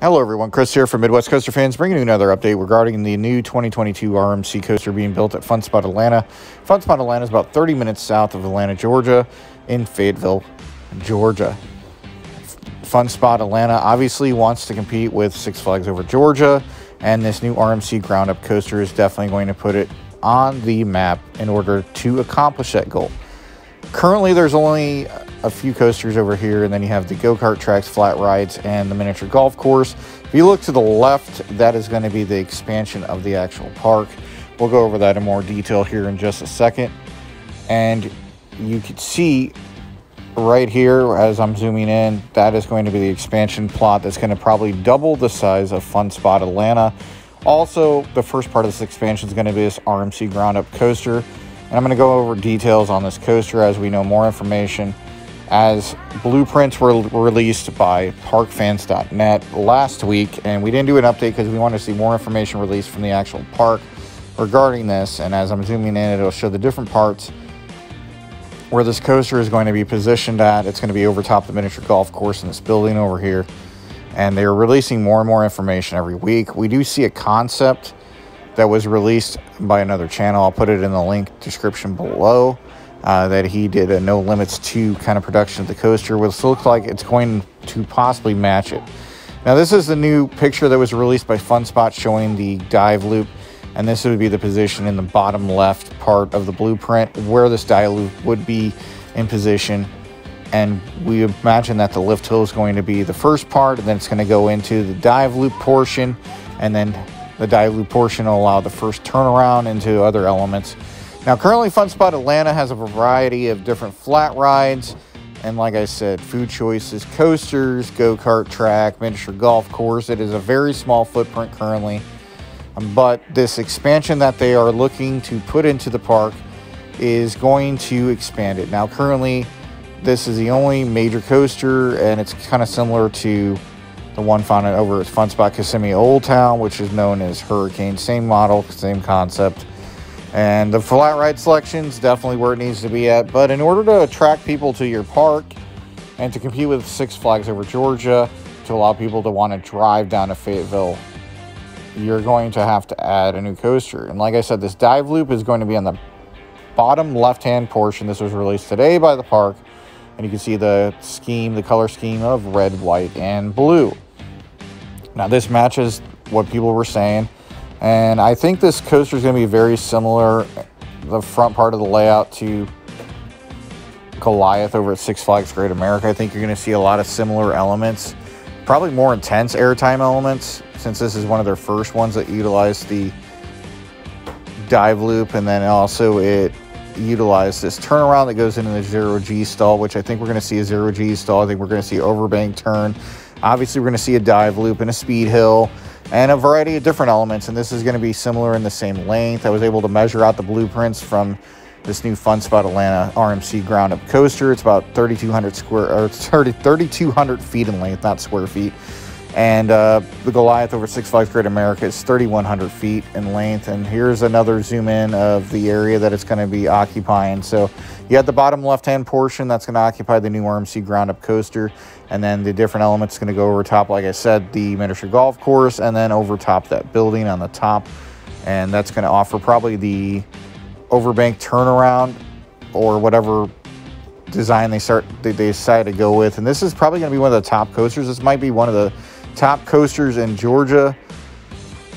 Hello everyone, Chris here from Midwest Coaster Fans, bringing you another update regarding the new 2022 RMC coaster being built at Funspot Atlanta. Funspot Atlanta is about 30 minutes south of Atlanta, Georgia, in Fayetteville, Georgia. Funspot Atlanta obviously wants to compete with Six Flags Over Georgia, and this new RMC ground-up coaster is definitely going to put it on the map in order to accomplish that goal. Currently, there's only a few coasters over here, and then you have the go-kart tracks, flat rides, and the miniature golf course. If you look to the left, that is going to be the expansion of the actual park. We'll go over that in more detail here in just a second. And you can see right here, as I'm zooming in, that is going to be the expansion plot that's going to probably double the size of Funspot Atlanta. Also, the first part of this expansion is going to be this RMC ground-up coaster. And I'm going to go over details on this coaster as we know more information, as blueprints were released by parkfans.net last week, and we didn't do an update because we wanted to see more information released from the actual park regarding this. And as I'm zooming in, it'll show the different parts where this coaster is going to be positioned at. It's going to be over top the miniature golf course in this building over here, and they're releasing more and more information every week. We do see a concept that was released by another channel. I'll put it in the link description below, that he did a no limits 2 kind of production of the coaster, which looks like it's going to possibly match it. Now, this is the new picture that was released by Funspot showing the dive loop, and this would be the position in the bottom left part of the blueprint where this dive loop would be in position. And we imagine that the lift hill is going to be the first part, and then it's going to go into the dive loop portion, and then the dive loop portion will allow the first turnaround into other elements. Now, currently, Funspot Atlanta has a variety of different flat rides, and like I said, food choices, coasters, go-kart track, miniature golf course. It is a very small footprint currently, but this expansion that they are looking to put into the park is going to expand it. Now, currently, this is the only major coaster, and it's kind of similar to the one found over at Funspot Kissimmee Old Town, which is known as Hurricane. Same model, same concept. And the flat ride selection's definitely where it needs to be at. But in order to attract people to your park and to compete with Six Flags Over Georgia, to allow people to want to drive down to Fayetteville, you're going to have to add a new coaster. And like I said, this dive loop is going to be on the bottom left-hand portion. This was released today by the park. And you can see the scheme, the color scheme of red, white, and blue. Now, this matches what people were saying, and I think this coaster is going to be very similar, the front part of the layout, to Goliath over at Six Flags Great America. I think you're going to see a lot of similar elements, probably more intense airtime elements, since this is one of their first ones that utilized the dive loop, and then also it utilized this turnaround that goes into the zero-G stall, which I think we're going to see a zero-G stall. I think we're going to see overbank turn. Obviously, we're going to see a dive loop and a speed hill and a variety of different elements, and this is going to be similar in the same length. I was able to measure out the blueprints from this new Funspot Atlanta RMC ground-up coaster. It's about 3,200 feet in length, not square feet. And the Goliath over Six Flags Great America is 3,100 feet in length. And here's another zoom in of the area that it's going to be occupying. So you have the bottom left-hand portion that's going to occupy the new RMC ground-up coaster. And then the different elements going to go over top, like I said, the miniature golf course, and then over top that building on the top. And that's going to offer probably the overbank turnaround or whatever design they decide to go with. And this is probably going to be one of the top coasters. This might be one of the top coasters in Georgia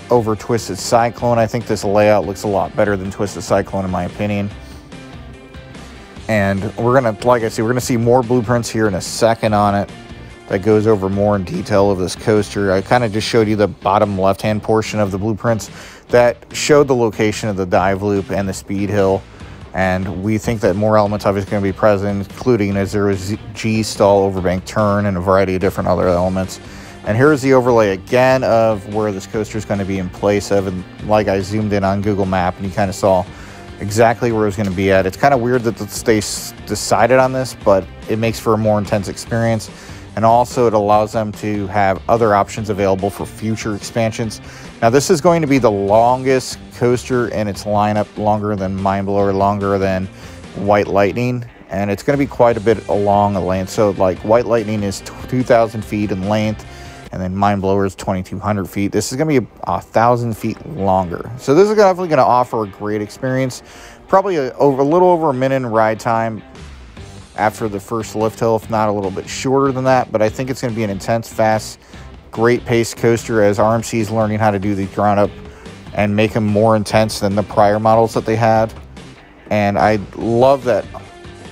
over Twisted Cyclone. I think this layout looks a lot better than Twisted Cyclone in my opinion. And we're going to, like I said, we're going to see more blueprints here in a second on it that goes over more in detail of this coaster. I kind of just showed you the bottom left-hand portion of the blueprints that showed the location of the dive loop and the speed hill. And we think that more elements obviously going to be present, including a zero-G stall, overbank turn, and a variety of different other elements. And here's the overlay again of where this coaster is going to be in place of. And like I zoomed in on Google Map, and you kind of saw exactly where it was going to be at. It's kind of weird that they decided on this, but it makes for a more intense experience. And also it allows them to have other options available for future expansions. Now, this is going to be the longest coaster in its lineup, longer than Mindblower, longer than White Lightning, and it's going to be quite a bit along the length. So like White Lightning is 2,000 feet in length, And then Mind Blower is 2,200 feet. This is going to be 1,000 feet longer. So this is definitely going to offer a great experience. Probably a little over a minute in ride time after the first lift hill, if not a little bit shorter than that. But I think it's going to be an intense, fast, great pace coaster as RMC is learning how to do the ground up and make them more intense than the prior models that they had. And I love that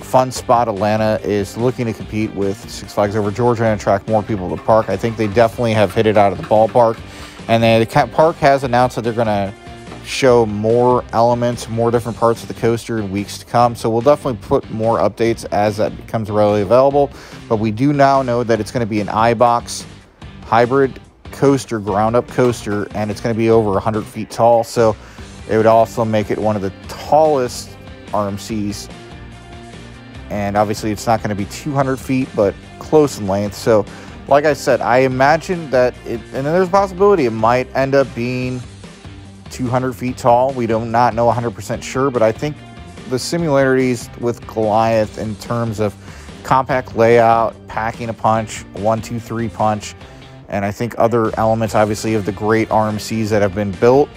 Funspot Atlanta is looking to compete with Six Flags Over Georgia and attract more people to the park. I think they definitely have hit it out of the ballpark. And then the park has announced that they're going to show more elements, more different parts of the coaster in weeks to come. So we'll definitely put more updates as that becomes readily available. But we do now know that it's going to be an IBOX Hybrid Coaster, ground-up coaster, and it's going to be over 100 feet tall. So it would also make it one of the tallest RMCs. And obviously it's not going to be 200 feet, but close in length. So like I said, I imagine that and then there's a possibility it might end up being 200 feet tall. We do not know 100% sure, but I think the similarities with Goliath in terms of compact layout, packing a punch, 1-2-3 punch, and I think other elements obviously of the great RMCs that have been built.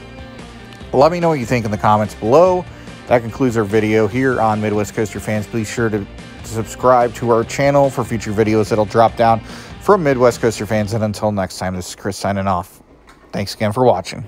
Let me know what you think in the comments below. That concludes our video here on Midwest Coaster Fans. Please sure to subscribe to our channel for future videos that'll drop down from Midwest Coaster Fans. And until next time, this is Chris signing off. Thanks again for watching.